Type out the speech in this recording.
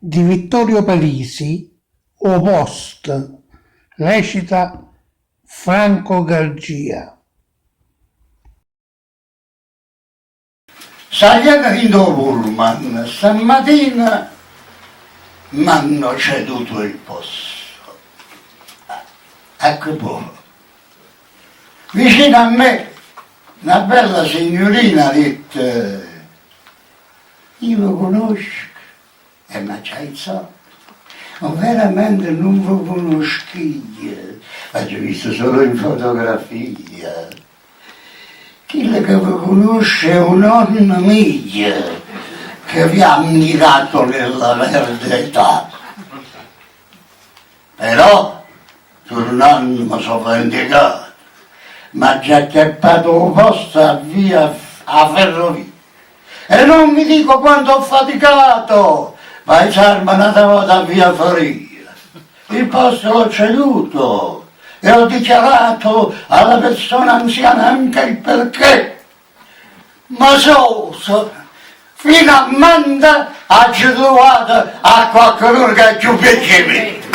di Vittorio Parisi, O Post, recita Franco Gargia. Saliamo in pullman, stamattina mi hanno ceduto il posto. Ecco poi. Vicino a me una bella signorina ha detto: io lo conosco, e mi ha alzato, ma veramente non lo conosco io, l'ho visto solo in fotografia. Chi che lo conosce è un nonna mia che vi ha ammirato nella verde età. Però sul nonno mi sono vendicato, mi ha già chiappato il posto a via a ferrovia. E non vi dico quanto ho faticato, ma i sarmi una volta a via Foria. Il posto l'ho ceduto e ho dichiarato alla persona anziana anche il perché. Ma finalmente ha trovato a qualcuno che è più piacevole.